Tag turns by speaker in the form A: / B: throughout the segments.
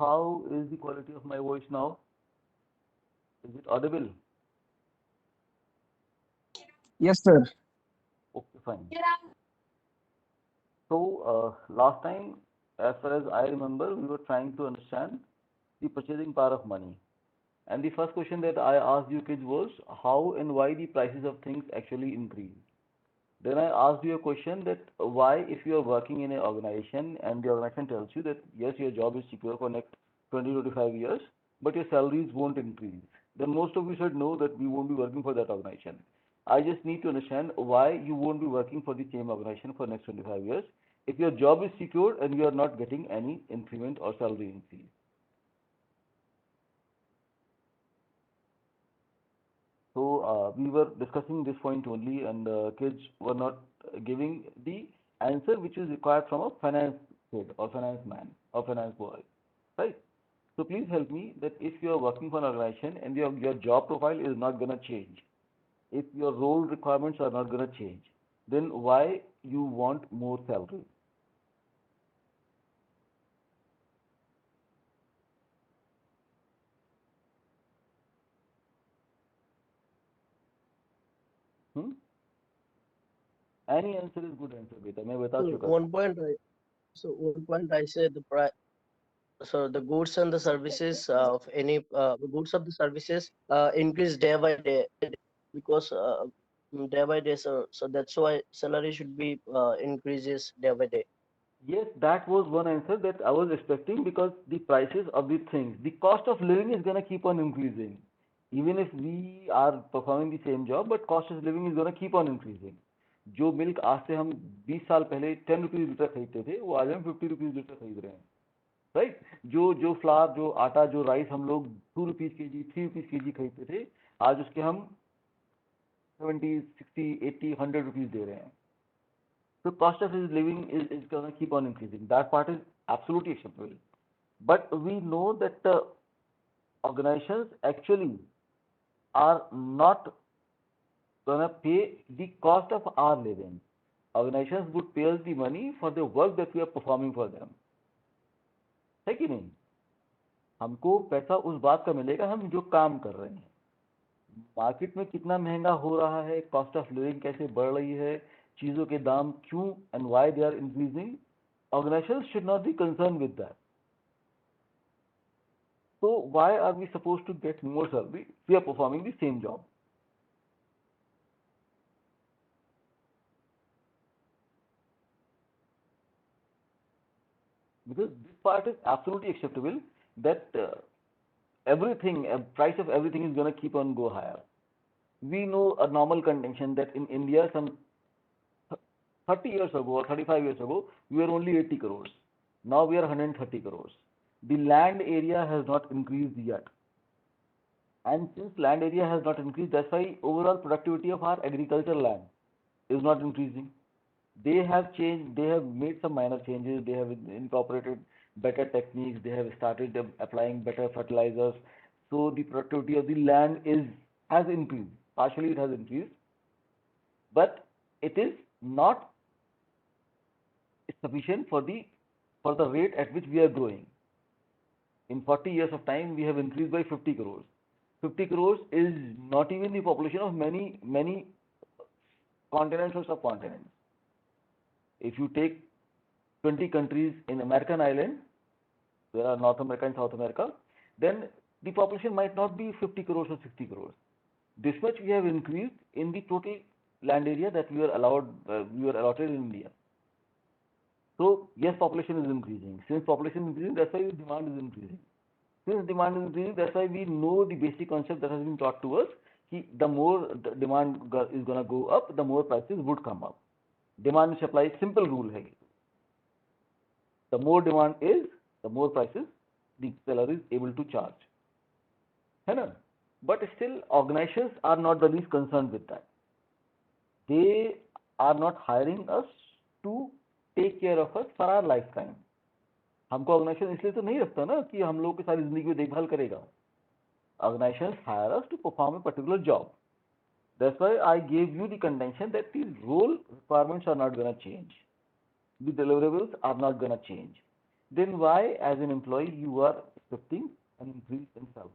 A: how is the quality of my voice now? Is it audible?
B: Yes, sir.
A: Okay, fine. So, last time, as far as I remember, we were trying to understand the purchasing power of money. And the first question that I asked you kids was how and why the prices of things actually increase. Then I asked you a question that why, if you are working in an organization and the organization tells you that yes, your job is secure for next 20 to 25 years, but your salaries won't increase, then most of you said no, that we won't be working for that organization. I just need to understand why you won't be working for the same organization for next 25 years if your job is secure and you are not getting any increment or salary increase. So we were discussing this point only, and kids were not giving the answer which is required from a finance kid or finance man or finance boy, right? So please help me that if you are working for an organization and your job profile is not gonna change, if your role requirements are not gonna change, then why you want more salary? Hmm? Any answer is good answer, beta. मैं बता
C: So
A: चुका था.
C: one point I one point I said the price. So the goods and the services of any the goods of the services increase day by day because day by day. So that's why salary should be increases day by day.
A: Yes, that was one answer that I was expecting because the prices of the things, the cost of living is gonna keep on increasing. Even if we are performing the same job, but cost of living is gonna keep on increasing. जो milk आज से हम 20 साल पहले 10 rupees litre खरीदते थे वो आज हम 50 रुपीज लीटर खरीद रहे हैं, राइट? जो जो फ्लावर, जो आटा, जो राइस हम लोग 2 रुपीज केजी, 3 रुपीज केजी खरीदते थे, आज उसके हम 70, 60, 80, 100 रुपीज दे रहे हैं. So cost of his living is going to keep on increasing. That part is absolutely acceptable. But we know that organizations actually are not going to pay the cost of our living. Organizations would pay us the money for the work that we are performing for them. है कि नहीं? हमको पैसा उस बात का मिलेगा हम जो काम कर रहे हैं. मार्केट में कितना महंगा हो रहा है, कॉस्ट ऑफ लिविंग कैसे बढ़ रही है, चीज़ों के दाम क्यों and why they are increasing, organizations should not be concerned with that. So why are we supposed to get more salary? We are performing the same job. Because this part is absolutely acceptable that everything, price of everything is going to keep on go higher. We know a normal condition that in India some 30 years ago or 35 years ago, we were only 80 crores. Now we are 130 crores. The land area has not increased yet. And since land area has not increased, that's why overall productivity of our agricultural land is not increasing. They have changed, they have made some minor changes, they have incorporated better techniques, they have started applying better fertilizers. So the productivity of the land is has increased. Partially it has increased, but it is not sufficient for the rate at which we are growing. In 40 years of time, we have increased by 50 crores. 50 crores is not even the population of many continents or subcontinents. If you take 20 countries in American island, there are North America and South America, then the population might not be 50 crores or 60 crores. This much we have increased in the total land area that we were allotted in India. So yes, population is increasing. Since population is increasing, that's why demand is increasing. Since demand is increasing, that's why we know the basic concept that has been taught to us. The more the demand is gonna go up, the more prices would come up. Demand and supply, simple rule है. The more demand is, the more prices the seller is able to charge. है ना? But still, organizations are not the least concerned with that. They are not hiring us to take care of us for our lifetime. हमको organisation इसलिए तो नहीं रखता ना कि हम लोग की सारी जिंदगी में देखभाल करेगा. Organizations hire us to perform a particular job. That's why I gave you the contention that the role requirements are not going to change. The deliverables are not going to change. Then why, as an employee, you are expecting an increase in salary.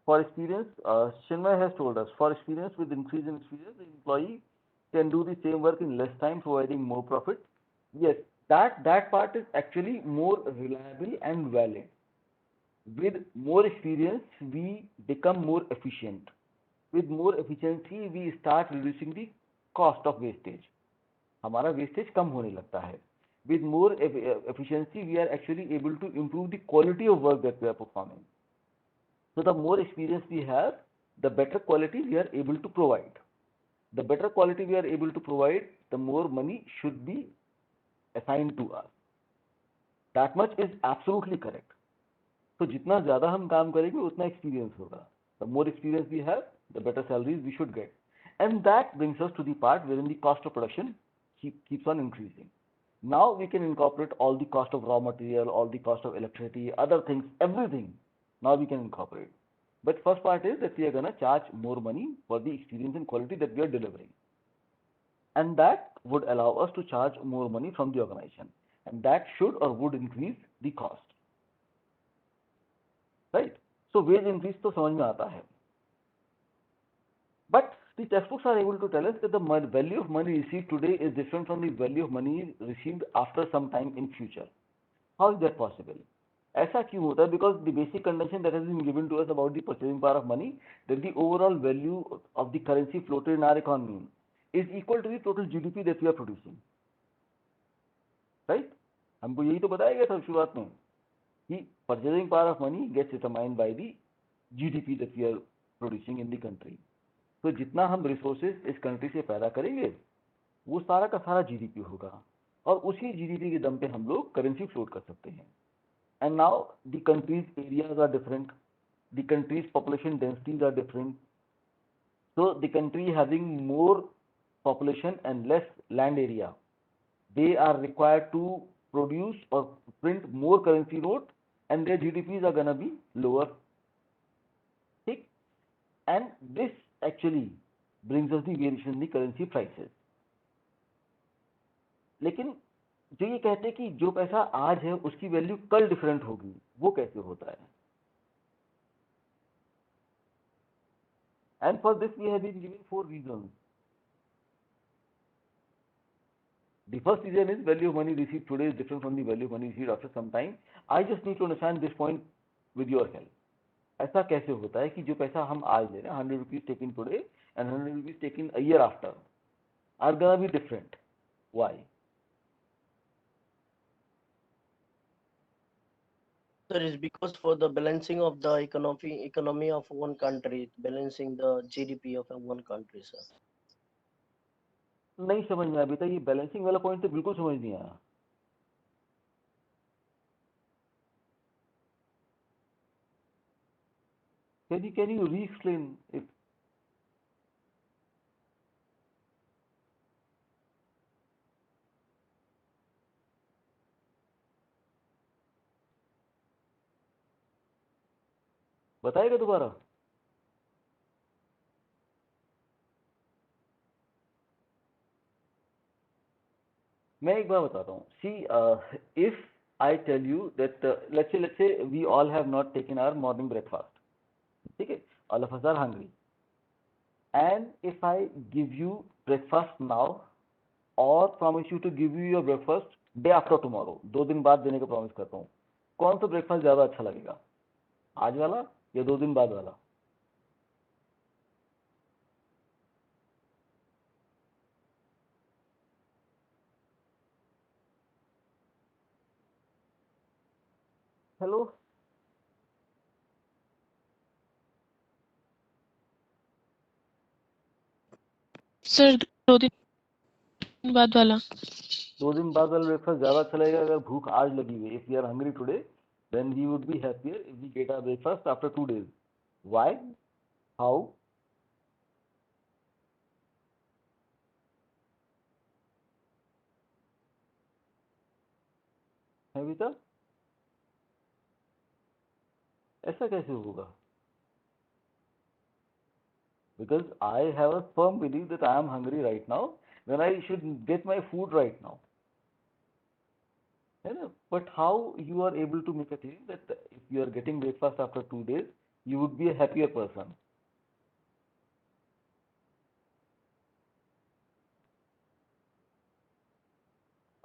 A: For experience, Chinmay has told us, for experience, with increase in experience, the employee can do the same work in less time, providing more profit. Yes, that part is actually more reliable and valid. With more experience, we become more efficient. With more efficiency, we start reducing the cost of wastage. हमारा wastage कम होने लगता है. With more efficiency, we are actually able to improve the quality of work that we are performing. So the more experience we have, the better quality we are able to provide. The better quality we are able to provide, the more money should be assigned to us. That much is absolutely correct. तो जितना ज़्यादा हम काम करेंगे उतना experience होगा. The more experience we have, the better salaries we should get. And that brings us to the part wherein the cost of production keeps on increasing. Now we can incorporate all the cost of raw material, all the cost of electricity, other things, everything. Now we can incorporate. But first part is that we are gonna charge more money for the experience and quality that we are delivering. And that would allow us to charge more money from the organization. And that should or would increase the cost. Right? So wage increase तो समझ में आता है. But the textbooks are able to tell us that the value of money received today is different from the value of money received after some time in future. How is that possible? ऐसा क्यों होता है? Because the basic condition that has been given to us about the purchasing power of money, that the overall value of the currency floated in our economy is equal to the total GDP that we are producing. Right? हमको यही तो बताया गया था शुरुआत में कि purchasing power of money gets determined by the GDP that we are producing in the country. तो जितना हम रिसोर्सेज इस कंट्री से पैदा करेंगे वो सारा का सारा जीडीपी होगा और उसी जीडीपी के दम पे हम लोग करेंसी फ्लोट कर सकते हैं. And now the countries areas are different, the countries population densities are different. So the country having more population and less land area, they are required to produce or print more currency note and their GDPs are gonna be lower. ठीक? And this actually brings us the variation in the currency prices. लेकिन जो ये कहते हैं कि जो पैसा आज है उसकी वैल्यू कल डिफरेंट होगी, वो कैसे होता है? And for this we have been given 4 reasons. The first reason is value of money received today is different from the value of money received after some time. I just need to understand this point with your help. ऐसा कैसे होता है कि जो पैसा हम आज ले रहे हैं, 100 rupees taken today and 100 rupees taken a year after are gonna be different. Why?
C: Sir, is because for the balancing of the economy of one country, balancing the GDP of one country, sir.
A: नहीं समझ में आया बेटा, ये balancing वाला point तो बिल्कुल समझ नहीं आया. Can you re-explain it? बताएगा दोबारा? मैं एक बार बताता हूँ. See, if I tell you that let's say we all have not taken our morning breakfast. ठीक है? All of us are hungry. And if I give you breakfast now or promise you to give you your breakfast day after tomorrow, 2 दिन बाद देने का promise करता हूँ, कौन सा ब्रेकफास्ट ज्यादा अच्छा लगेगा? आज वाला या 2 दिन बाद वाला? हेलो?
B: सर 2 दिन बाद वाला.
A: 2 दिन बाद वाला ब्रेकफास्ट ज्यादा अच्छा लगेगा अगर भूख आज लगी हुई. If we are hungry today then we would be happier if we get our breakfast after 2 days. Why? How? है बेटा? ऐसा कैसे होगा? Because I have a firm belief that I am hungry right now when I should get my food right now. है ना? But how you are able to make a claim that if you are getting breakfast after 2 days, you would be a happier person?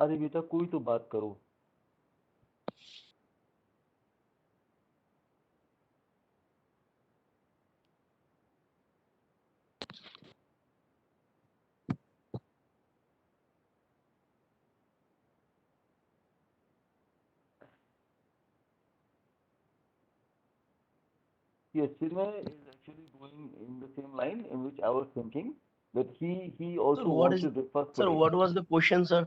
A: अरे बेटा कोई तो बात करो. Yes, Chinmay is actually going in the same line in which I was thinking, that he
C: Sir,
A: also
C: what
A: wants
C: is,
A: to breakfast
C: sir,
A: today.
C: what was the question, sir?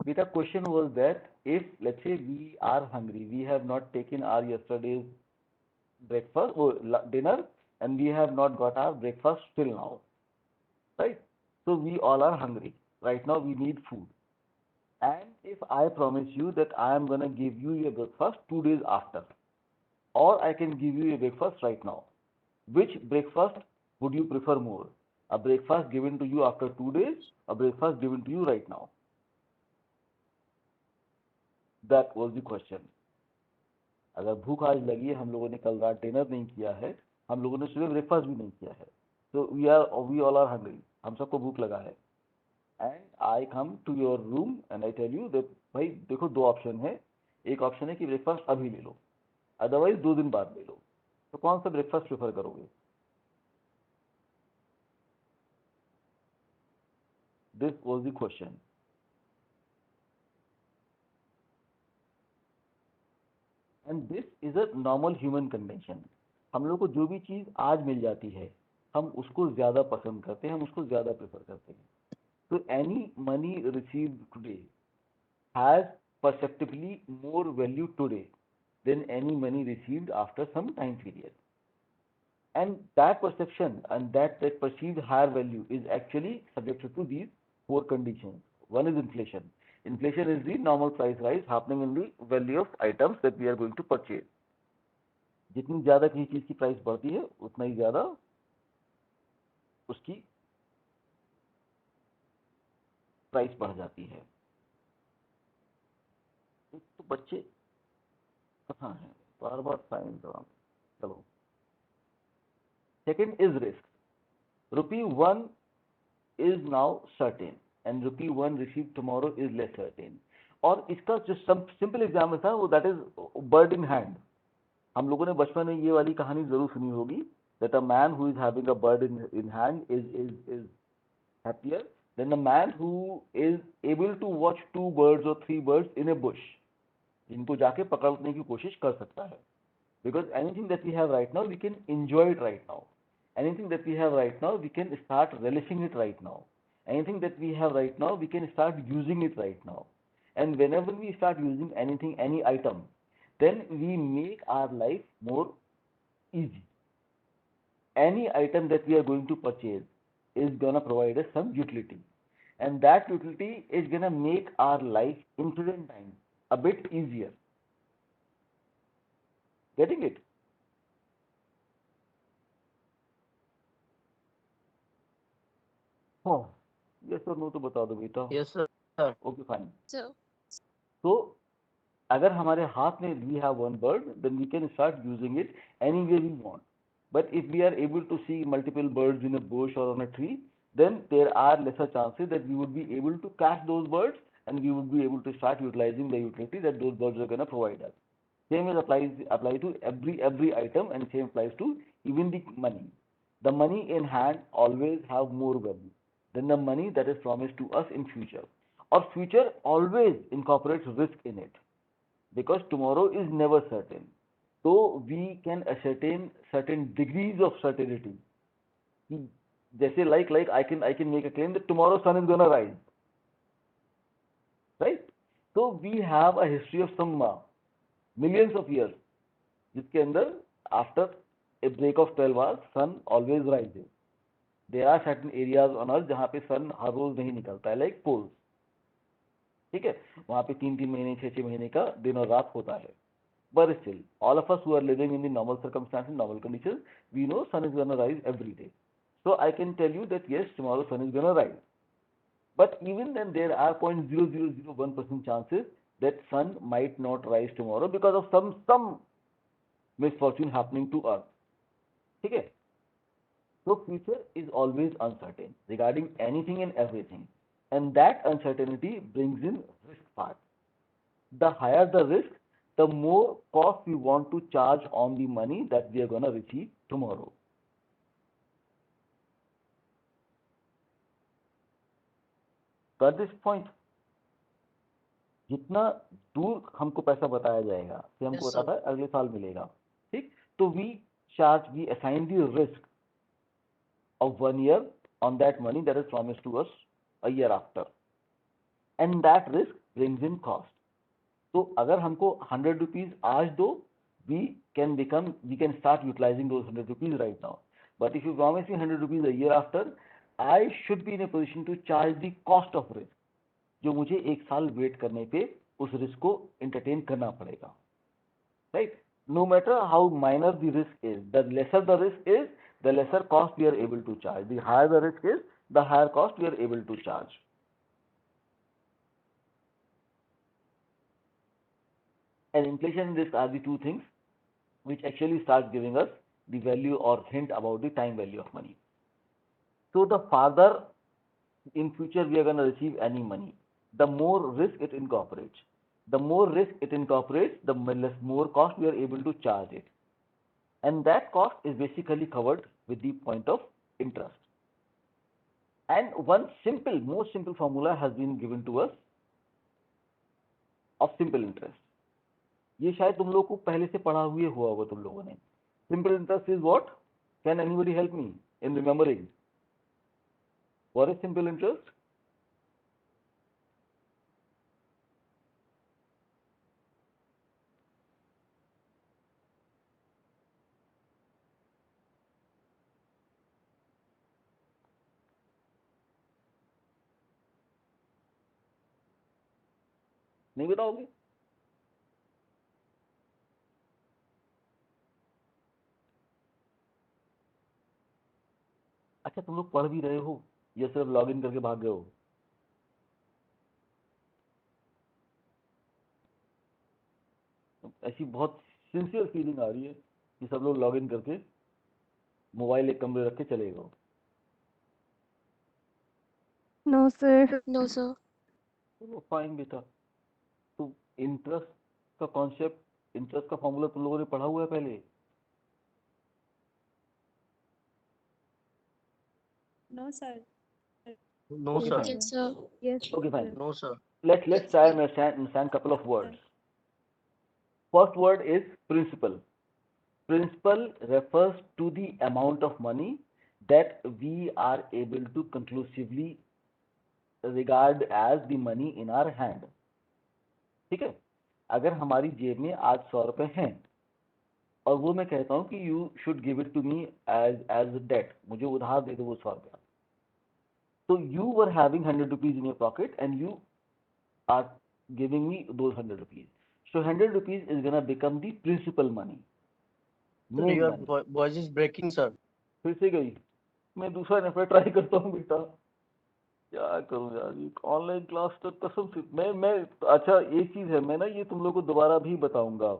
A: Beta, question was that if let's say we are hungry, we have not taken our yesterday's breakfast or dinner, and we have not got our breakfast till now, right? So we all are hungry. Right now we need food. And if I promise you that I am gonna give you your breakfast 2 days after, or I can give you your breakfast right now, which breakfast would you prefer more? A breakfast given to you after 2 days, a breakfast given to you right now? That was the question. अगर भूख आज लगी है, हम लोगों ने कल रात डिनर नहीं किया है, हम लोगों ने सुबह ब्रेकफास्ट भी नहीं किया है, तो वी ऑल आर हंग्री, हम सबको भूख लगा है, and I come to your room and I tell you that भाई देखो दो ऑप्शन है, एक ऑप्शन है कि ब्रेकफास्ट अभी ले लो, अदरवाइज 2 दिन बाद ले लो, तो कौन सा ब्रेकफास्ट प्रेफर करोगे? This was the question. And this is a normal human condition. हम लोग को जो भी चीज़ आज मिल जाती है, हम उसको ज़्यादा पसंद करते हैं, हम उसको ज़्यादा प्रेफर करते हैं. तो any money received today has perceptibly more value today than any money received after some time period. And that perception and that perceived higher value is actually subjected to these four conditions. One is inflation. Inflation is the normal price rise happening in the value of items that we are going to purchase. जितनी ज़्यादा किसी चीज़ की price बढ़ती है, उतना ही ज़्यादा उसकी price बढ़ जाती है. तो बच्चे कहाँ हैं? बार बार साइन जवाब. चलो. Second is risk. Rupee 1 is now certain and rupee 1 received tomorrow is less certain. और इसका जो सिंपल एग्जाम्पल था वो that is bird in hand. हम लोगों ने बचपन में ये वाली कहानी जरूर सुनी होगी, that a man who is having a bird in hand is happier than a man who is able to watch 2 birds or 3 birds in a bush, जिनको जाके पकड़ने की कोशिश कर सकता है. Because anything that we have right now, we can enjoy it right now. Anything that we have right now, we can start relishing it right now. Anything that we have right now, we can start using it right now. And whenever we start using anything, any item, then we make our life more easy. Any item that we are going to purchase is gonna provide us some utility. And that utility is gonna make our life in present time a bit easier. Getting it? Oh, yes or no तो बता दो बेटा.
C: Yes, sir.
A: Okay, fine.
B: So,
A: तो अगर हमारे हाथ में we have one bird, then we can start using it any way we want. But if we are able to see multiple birds in a bush or on a tree, then there are lesser chances that we would be able to catch those birds and we would be able to start utilizing the utility that those birds are going to provide us. Same is apply to every item, and same applies to even the money. The money in hand always have more value than the money that is promised to us in future. Or future always incorporates risk in it, because tomorrow is never certain. So we can ascertain certain degrees of certainty. जैसे like I can make a claim that tomorrow sun is gonna rise, right? So we have a history of some millions of years जिसके अंदर after a break of 12 hours sun always rises. There are certain areas on earth जहाँ पे sun हर रोज नहीं निकलता है, like poles. ठीक है, वहाँ पे 3-3 महीने 6-6 महीने का दिन और रात होता है. But still, all of us who are living in the normal circumstances, normal conditions, we know sun is gonna rise every day. So I can tell you that yes, tomorrow sun is gonna rise. But even then, there are 0.0001% chances that sun might not rise tomorrow because of some misfortune happening to earth. ठीक है? So future is always uncertain regarding anything and everything, and that uncertainty brings in risk part. The higher the risk, the more cost we want to charge on the money that we are gonna receive tomorrow. Got this point? जितना दूर हमको पैसा बताया जाएगा कि हमको
C: Yes,
A: बताता
C: sir.
A: है अगले साल मिलेगा, ठीक? तो we assign the risk of 1 year on that money that is promised to us a year after, and that risk brings in cost. तो अगर हमको 100 rupees आज दो, we can start utilizing those 100 rupees right now. But if you promise me 100 rupees a year after, I should be in a position to charge the cost of risk, जो मुझे एक साल wait करने पे उस risk को entertain करना पड़ेगा, right? No matter how minor the risk is, the lesser the risk is, the lesser cost we are able to charge. The higher the risk is, the higher cost we are able to charge. And inflation and risk are the two things which actually start giving us the value or hint about the time value of money. So the farther in future we are going to receive any money, the more risk it incorporates. The more risk it incorporates, the more cost we are able to charge it. And that cost is basically covered with the point of interest. And one most simple formula has been given to us of simple interest. ये शायद तुम लोग को पहले से पढ़ा हुए हुआ होगा तुम लोगों ने. Simple interest is what? Can anybody help me in remembering? What is simple interest? नहीं बताओगे? अच्छा, तुम लोग पढ़ भी रहे हो या सिर्फ लॉग इन करके भाग गए हो? ऐसी बहुत सिंसियर फीलिंग आ रही है कि सब लोग लॉग इन करके मोबाइल एक कमरे रख के चले गए.
D: No, sir.
B: No, sir.
A: चलो फाइन बेटा. तो इंटरेस्ट का कॉन्सेप्ट, इंटरेस्ट का फॉर्मूला तुम लोगों ने पढ़ा हुआ है पहले?
D: No, sir.
C: No,
A: Okay,
C: sir.
A: fine.
B: Yes, sir.
D: Yes,
A: Okay, fine.
C: No, sir.
A: Let's try and understand couple of words. First word is principal. Principal refers to the amount of money that we are able to conclusively regard as the money in our hand. ठीक है? अगर हमारी जेब में आज 100 रुपए हैं और वो मैं कहता हूँ कि you should give it to me as debt, मुझे उधार दे दो वो 100 रुपया. So you were having 100 rupees in your pocket and you are giving me those 100 rupees. So 100 rupees is gonna become the principal money.
C: Sir,
A: Main
C: your
A: money.
C: voice is breaking, sir.
A: फिर से गई. मैं दूसरा number try करता हूँ बेटा. क्या करूँ यार, ये ऑनलाइन क्लास तो कसम से मैं अच्छा एक चीज है, मैं ना ये तुम लोग को दोबारा भी बताऊंगा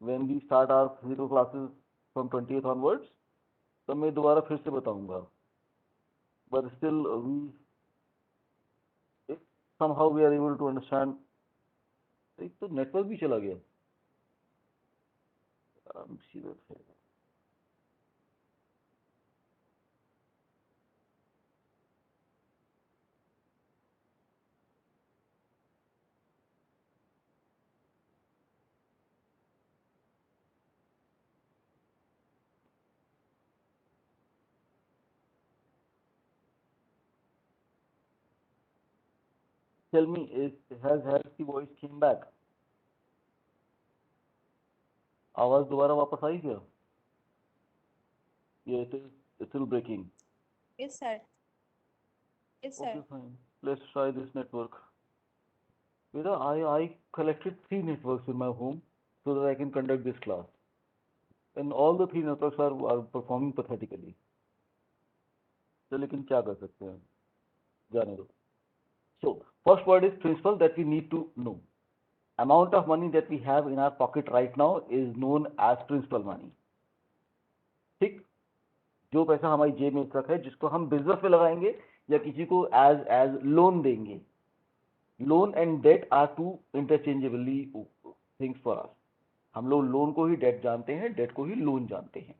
A: when we start our physical classes from 20th onwards. तो मैं दोबारा फिर से बताऊंगा. But still somehow we are able to understand. एक तो नेटवर्क भी चला गया. मुसीबत है. Tell me, has the voice came back? आवाज दोबारा वापस आई क्या? Yeah, it's still breaking.
D: Yes, sir. Yes, sir.
A: Okay, fine. Let's try this network. Beta, I collected 3 networks in my home so that I can conduct this class, and all the 3 networks are performing pathetically. तो लेकिन क्या कर सकते हैं, जाने दो. So first word is principle that we need to know. amount of money that we have in our pocket right now is known as principal money. ठीक, जो पैसा हमारी जेब में इस वक्त है, जिसको हम बिजनेस में लगाएंगे या किसी को एज लोन देंगे. Loan and debt are two interchangeably things for us. हम लोग लोन को ही डेट जानते हैं, डेट को ही लोन जानते हैं.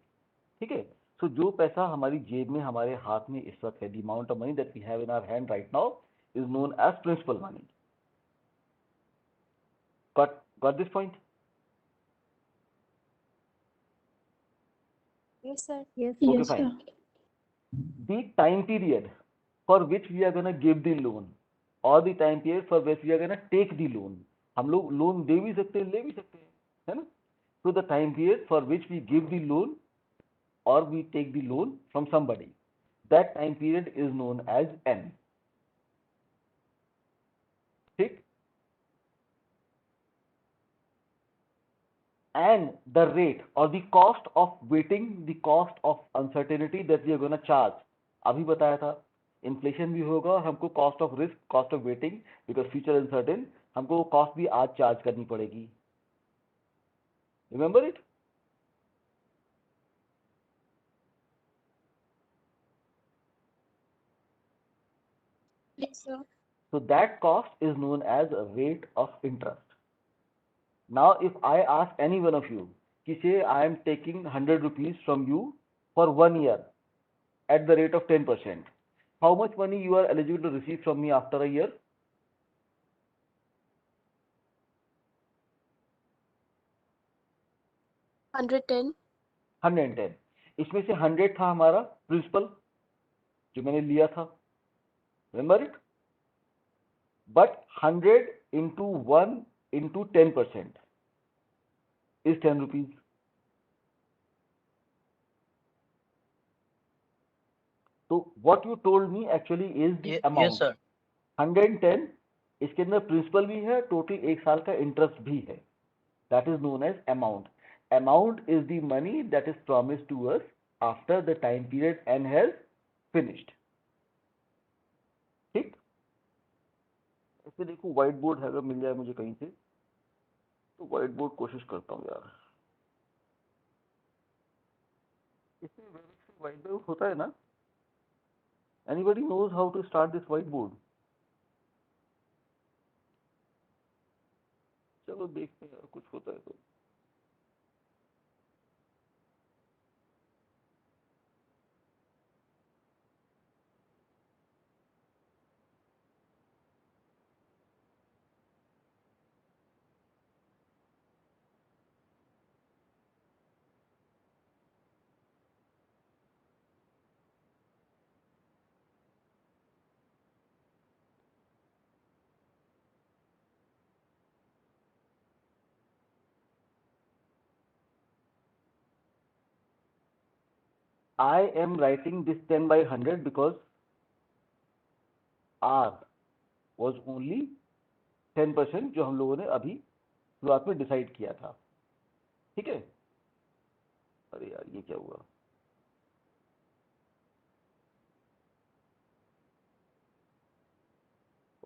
A: ठीक है. सो जो पैसा हमारी जेब में, हमारे हाथ में इस वक्त है, the amount of money that we have in our hand right now is known as principal money. Got this point?
D: Yes, sir.
B: Yes,
A: Okay, fine.
B: sir.
A: The time period for which we are going to give the loan or the time period for which we are going to take the loan. हम लोग loan दे भी सकते हैं, ले भी सकते हैं, है ना. So the time period for which we give the loan or we take the loan from somebody, that time period is known as N. ठीक. And the rate or the cost of waiting, the cost of uncertainty that we are going to charge. अभी बताया था, inflation भी होगा और हमको cost of risk, cost of waiting, because future uncertain, हमको cost भी आज चार्ज करनी पड़ेगी. Remember it.
D: Yes, sir.
A: So that cost is known as a rate of interest. Now if I ask any one of you कि say I am taking 100 rupees from you for 1 year at the rate of 10%, how much money you are eligible to receive from me after a year?
B: $110.
A: 110. इसमें से 100 था हमारा principal जो मैंने लिया था, remember it. But 100 into 1 into 10% is 10 rupees. So what you told me actually is the amount.
C: Yes, sir.
A: 110, इसके अंदर प्रिंसिपल भी है, टोटल 1 साल का इंटरेस्ट भी है. That is known as amount. Amount is the money that is promised to us after the time period N has finished. ठीक. ऐसे देखो व्हाइट बोर्ड है, अगर मिल जाए मुझे कहीं से तो व्हाइट बोर्ड कोशिश करता हूँ यार. इसमें व्हाइट बोर्ड होता है ना. Anybody knows how to start this whiteboard? चलो देखते हैं कुछ होता है तो. I am writing this 10 by 100 because R was only 10% जो हम लोगों ने अभी शुरुआत में डिसाइड किया था. ठीक है. अरे यार ये क्या हुआ.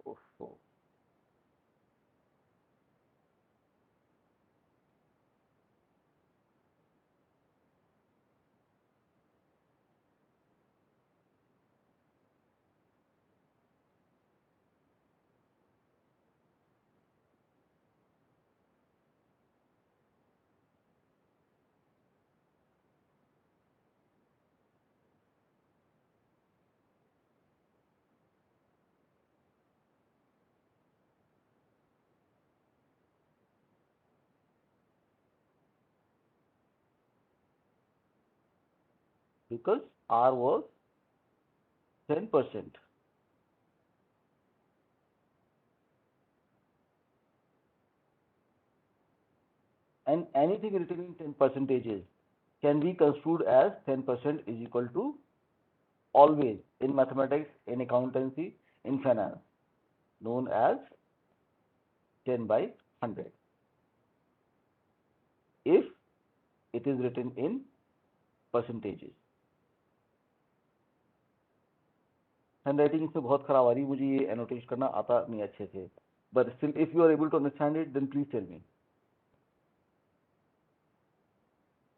A: ओहो. Because R was 10%. And anything written in 10 percentages can be construed as 10% is equal to, always in mathematics, in accountancy, in finance, known as 10 by 100 if it is written in percentages. Hand writing इसमें बहुत खराब आ रही है, मुझे ये annotate करना आता नहीं अच्छे से. but still, if you are able to understand it, then please tell me.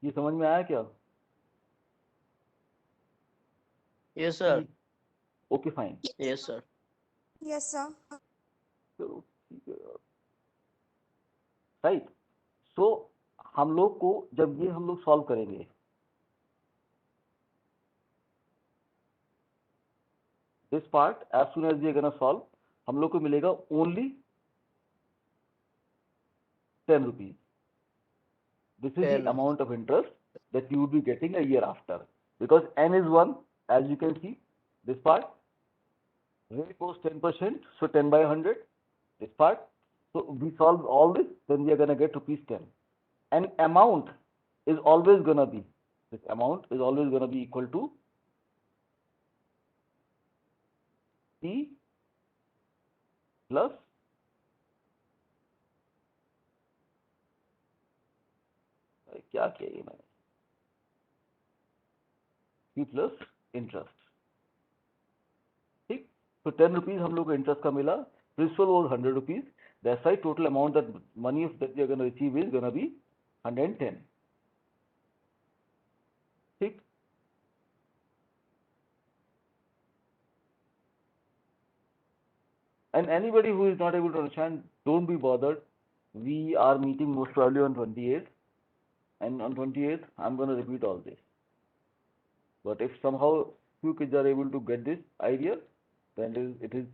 A: ये समझ में आया क्या?
C: Yes, sir.
A: Okay, fine.
C: Yes, sir.
D: Yes, sir.
A: चलो ठीक है, राइट. सो हम लोग को जब ये हम लोग सॉल्व करेंगे, this part as soon as we gonna solve, हम लोग को मिलेगा only 10 rupees. This is the
C: 10.
A: amount of interest that you would be getting a year after, because n is 1, as you can see. This part rate was 10%, so 10 by 100. This part, so we solve all this, then we are gonna get rupees 10. And amount is always gonna be, this amount is always gonna be equal to P plus क्या किया ये मैंने, P plus interest. ठीक, तो 10 rupees हम लोग को interest का मिला, principal was 100 rupees. That's why total amount that money that we are going to receive is going to be 110. ठीक, and anybody who is not able to understand, don't be bothered. We are meeting most probably on 28th, and on 28th I'm going to repeat all this. But if somehow few kids are able to get this idea, then it is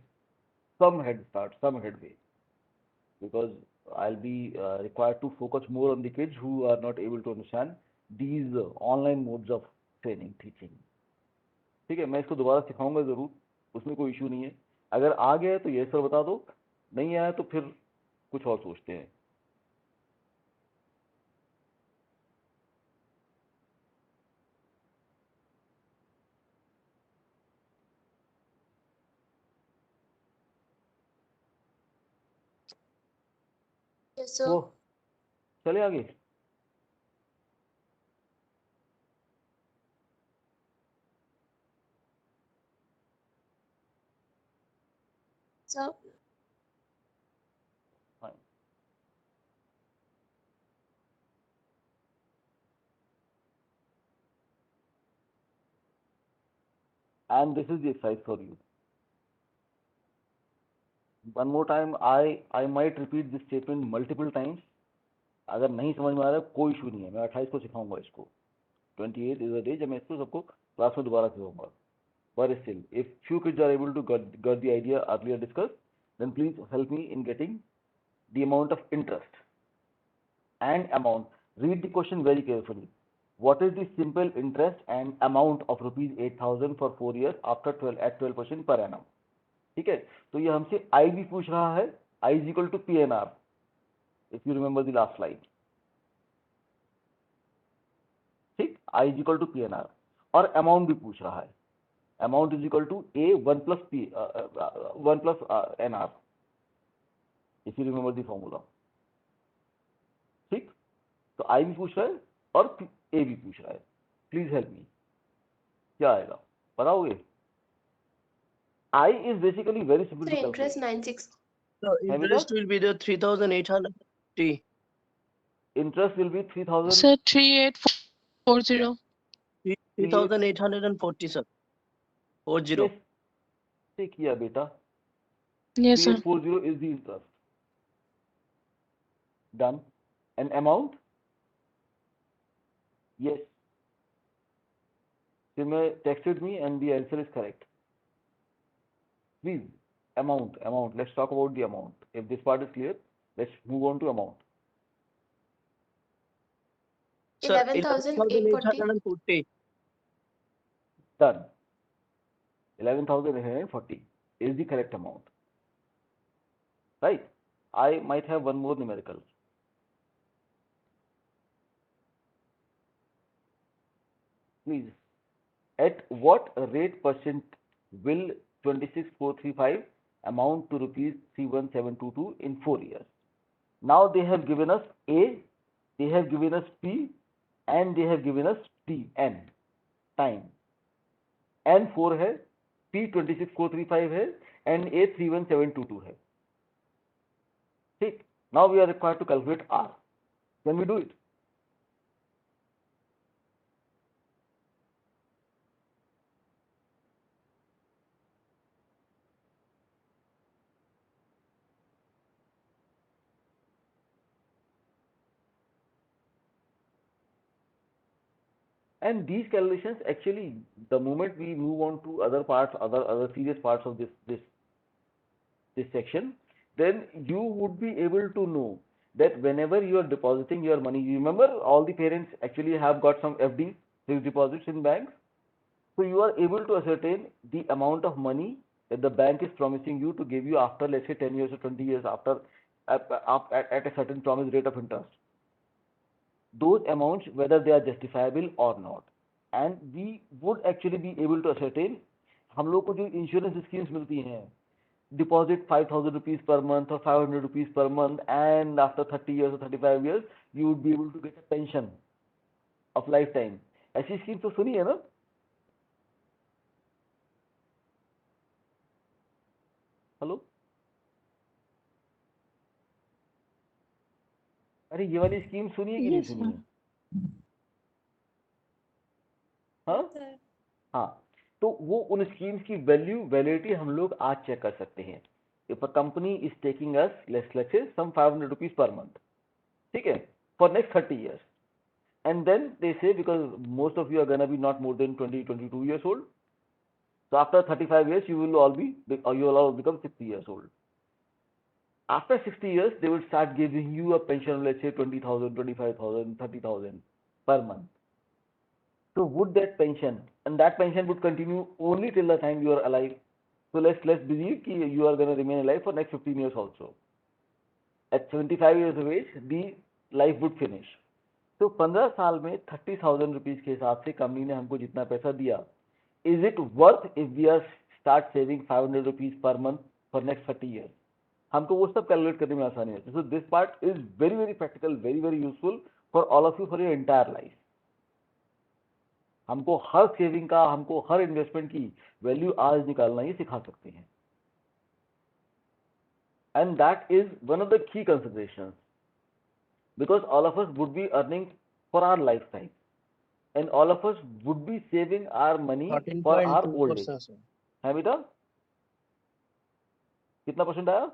A: some head start, some headway, because I'll be required to focus more on the kids who are not able to understand these online modes of training, teaching. ठीक है, मैं इसको दोबारा सिखाऊंगा जरूर, उसमें कोई issue नहीं है. अगर आ गया है तो ये सर बता दो, नहीं आया तो फिर कुछ और सोचते हैं.
D: Yes, sir.
A: वो चले आगे.
D: Sir.
A: Fine. And this is the exercise for you. One more time, I might repeat this statement multiple times. अगर नहीं समझ में आ रहा है कोई इशू नहीं है, मैं 28 को सिखाऊंगा इसको. 28 is the day जब मैं इसको सबको क्लास में दोबारा सिखाऊंगा. But still, if few kids are able to get the idea earlier discussed, then please help me in getting the amount of interest and amount. Read the question very carefully. What is the simple interest and amount of rupees 8,000 for 4 years after 12 at 12% per annum? ठीक है, तो ये हमसे I भी पूछ रहा है, I is equal to PNR, if you remember the last slide. ठीक, I is equal to PNR, और amount भी पूछ रहा है, amount is equal to A 1 plus P 1 plus NR, if you remember the formula. ठीक, तो I भी पूछ रहा है और A भी पूछ रहा है. प्लीज हेल्प मी, क्या आएगा बताओगे? I is basically very simple
D: Sir,
A: to
D: interest
A: calculate.
D: 96.
C: So interest will be the 3,850.
A: Interest will be 3,000.
B: Sir, 3840.
C: 3,840, sir. 40.
A: Yes, से किया बेटा.
B: Yes, sir.
A: 3840 is the interest. Done. And amount? Yes. Simay texted me and the answer is correct. Please, amount. Let's talk about the amount. If this part is clear, let's move on to amount.
C: Sir,
D: 11,840.
C: 11,840.
A: Done. 11,840 is the correct amount. Right? I might have one more numerical. Please. At what rate percent will 26,435 amount to rupees 31722 in 4 years? Now they have given us A, they have given us P, and they have given us T, N, time. N 4 है, P 26,435 है, and A 31722 है. ठीक, now we are required to calculate R. Can we do it? And these calculations, actually, the moment we move on to other parts, other serious parts of this section, then you would be able to know that whenever you are depositing your money, you remember all the parents actually have got some FDs, fixed deposits in banks. So you are able to ascertain the amount of money that the bank is promising you to give you after, let's say, 10 years or 20 years after, at a certain promised rate of interest. Those amounts, whether they are justifiable or not. And we would actually be able to ascertain, हम लोग को जो insurance schemes मिलती हैं, deposit 5,000 rupees per month or 500 rupees per month, and after 30 years or 35 years you would be able to get a pension of lifetime. ऐसी scheme तो सुनी है ना? हेलो, अरे ये वाली स्कीम सुनी है कि नहीं
B: Yes,
A: सुनी
B: sir.
A: है? हाँ हाँ, तो वो उन स्कीम्स की वैलिडिटी हम लोग आज चेक कर सकते हैं. If a company is taking us, let's say some 500 rupees per month, ठीक है, for next 30 years, and then they say, because most of you are gonna be not more than 20-22 years old, so after 35 years you will all become 60 years old. After 60 years they will start giving you a pension, let's say 20,000, 25,000, 30,000 per month. So would that pension, and that pension would continue only till the time you are alive. So let's believe कि you are going to remain alive for next 15 years also. At 75 years of age, the life would finish. So 15 साल में 30,000 rupees के हिसाब से company ने हमको जितना पैसा दिया, is it worth if we are start saving 500 rupees per month for next 30 years? हमको वो सब कैलकुलेट करने में आसानी होती है. So this part is very very practical, very very useful for all of you for your entire life. हमको हर saving का, हमको हर इन्वेस्टमेंट की वैल्यू आज निकालना ही सिखा सकते हैं. And that is one of the key considerations, because all of us would be earning for our lifetime, and all of us would be saving our money for our old age.
C: 13.2%, sir.
A: है बेटा, कितना percent आया?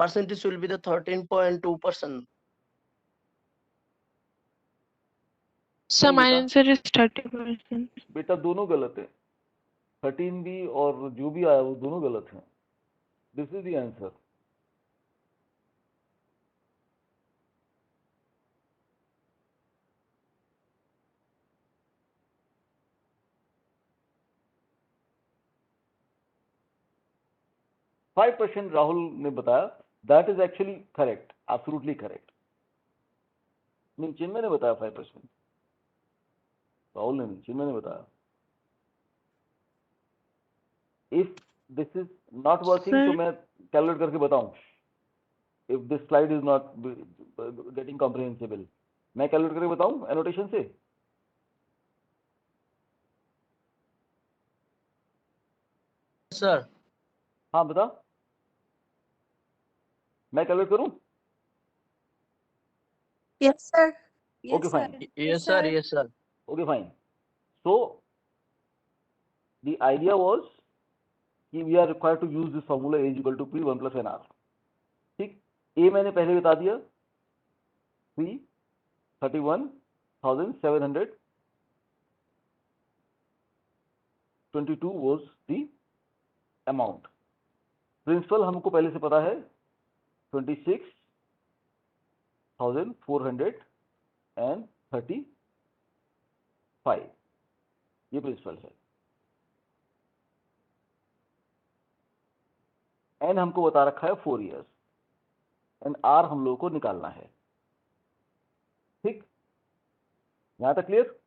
C: Percentage will be the 13.2%.
B: Sir, my
A: बेटा,
B: answer is 30%.
A: बेटा दोनों गलत है. 13 भी और जो भी आया वो दोनों गलत हैं. This is the answer. Five percent Rahul ने बताया. That is actually correct, absolutely correct. नहीं, चिन्मय ने बताया 5%. राहुल ने नहीं, चिन्मय ने बताया. If this is not working तो
B: Sir,
A: मैं कैलकुलेट करके बताऊं. If this slide is not getting comprehensible, मैं कैलकुलेट करके बताऊं एनोटेशन से.
C: Sir,
A: हाँ बता, मैं कैलकुलेट करूं?
D: Yes, sir.
A: Okay
D: Yes,
A: fine.
D: sir.
C: yes, sir, yes, sir.
A: Okay, fine. So the idea was कि we are required to use this formula A is equal to P 1 plus NR. ठीक, A मैंने पहले बता दिया, P 31,722 was the amount. Principal हमको पहले से पता है 26,435, ये प्रिंसिपल है. एन हमको बता रखा है 4 years, एंड आर हम लोगों को निकालना है. ठीक, यहां तक क्लियर?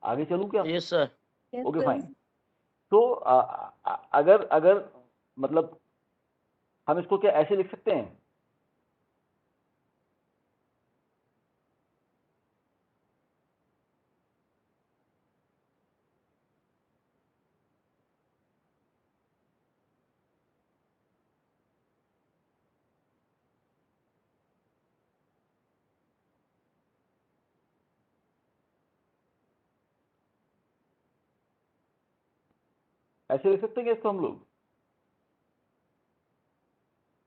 A: आगे चलूं क्या?
C: Yes, sir.
D: Yes,
A: okay
D: sir.
A: Fine. तो अगर मतलब हम इसको क्या ऐसे लिख सकते हैं? ऐसे लिख सकते हैं क्या इसको हम लोग?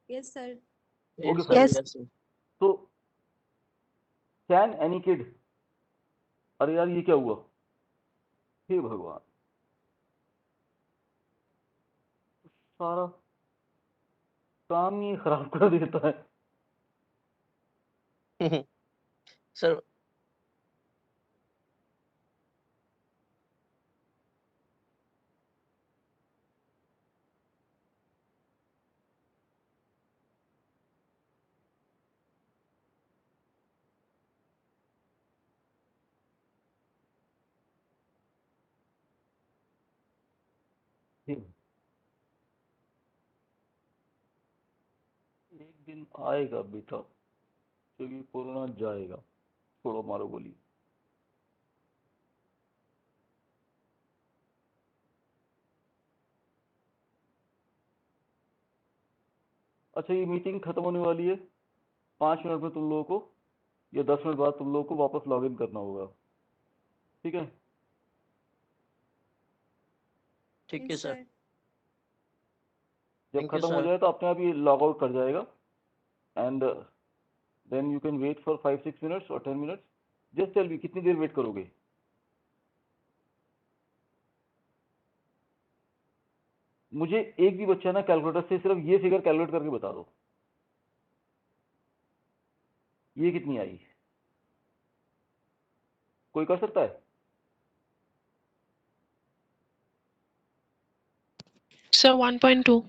D: Yes, sir.
A: Okay,
C: Yes,
A: fine.
C: sir.
B: Yes.
C: Yes, sir.
A: तो कैन एनी किड, अरे यार ये क्या हुआ, हे भगवान, सारा काम ये खराब कर देता है।
C: Sir,
A: एक दिन आएगा बेटा, क्योंकि कोरोना जाएगा, छोड़ो मारो गोली। अच्छा, ये मीटिंग खत्म होने वाली है, 5 मिनट में तुम लोगों को या 10 मिनट बाद तुम लोगों को वापस लॉग इन करना होगा, ठीक है?
C: ठीक है
D: Yes,
C: sir.
D: sir.
A: जब
C: Thank you,
A: खत्म हो
C: sir.
A: जाए तो अपने आप ये लॉग आउट कर जाएगा, and then you can wait for 5-6 minutes और 10 मिनट्स। जस्ट टेल मी कितनी देर वेट करोगे? मुझे एक भी बच्चा ना कैलकुलेटर से सिर्फ ये फिगर कैलकुलेट करके बता दो, ये कितनी आई, कोई कर सकता है?
B: Sir, 1.2.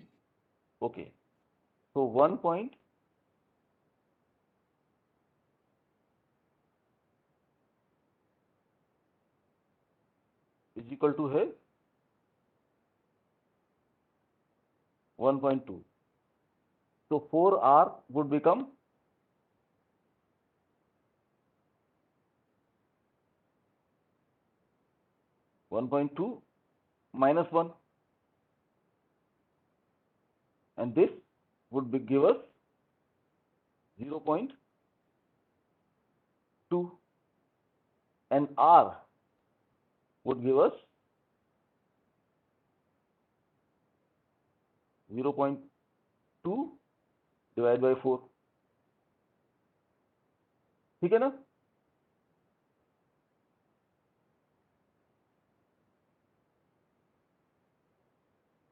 A: ओके, तो 1 पॉइंट इज इक्वल टू है 1.2, तो 4R would become 1.2 minus 1, and this would give us 0.2, and R would give us 0.2 divided by 4, ठीक है ना?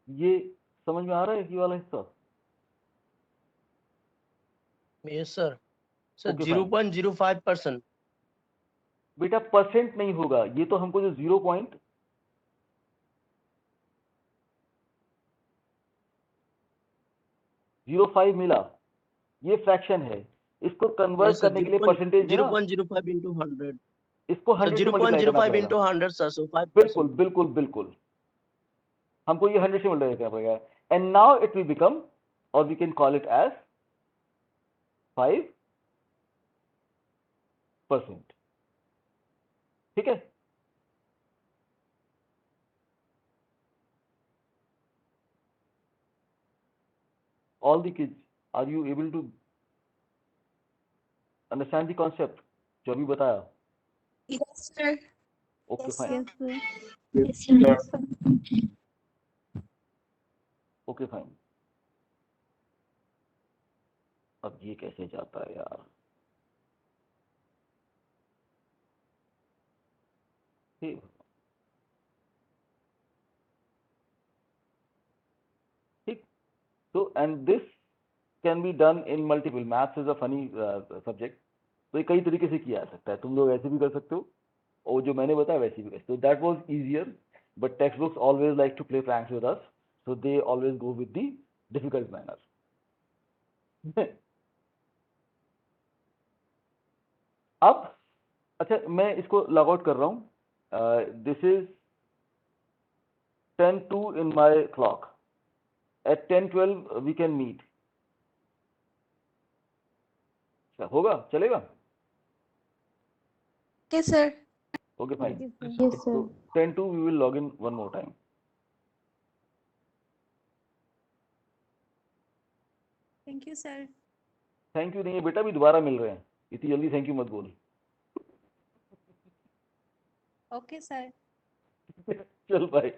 A: ये समझ में आ रहा है ये वाला हिस्सा?
C: Yes, sir. Sir,
A: Okay, fine.
C: 0.05%.
A: बेटा परसेंट नहीं होगा, ये तो हमको जो 0.05 मिला, ये फ्रैक्शन है, इसको कन्वर्ट
C: Yes, sir.
A: करने के लिए परसेंटेज है ना,
C: 0.05 into 100.
A: इसको
C: So
A: 100 से मल्टीप्लाई करना
C: 0.05
A: पड़ेगा।
C: into 100, sir. So 5%.
A: बिल्कुल बिल्कुल बिल्कुल, हमको ये 100 से मल्टीप्लाई करना पड़ेगा, and now it will become, और we can call it as 5%, ठीक है? All the kids, are you able to understand the concept जो अभी बताया?
D: Yes, sir.
A: Okay,
D: Yes,
A: fine.
D: sir.
B: Yes, sir. Yes, sir.
A: Okay, fine. अब ये कैसे जाता है यार, ठीक, ठीक, so and this can be done in multiple, maths is a funny subject, तो ये कई तरीके से किया जा सकता है, तुम लोग ऐसे भी कर सकते हो और जो मैंने बताया वैसे भी कर सकते हो, that was easier, but textbooks always like to play pranks with us, so they always go with the difficult manner. अब अच्छा, मैं इसको लॉग आउट कर रहा हूँ, this is 10:02 in my clock, at 10:12 we can meet, होगा, चलेगा?
D: Okay, sir.
A: Okay, fine.
B: Yes, sir.
A: So 10:02 we will log in one more time.
D: Thank you, sir.
A: Thank you नहीं है बेटा, भी दोबारा मिल रहे हैं, इतनी जल्दी थैंक यू मत बोल।
D: Okay, sir.
A: चल बाय।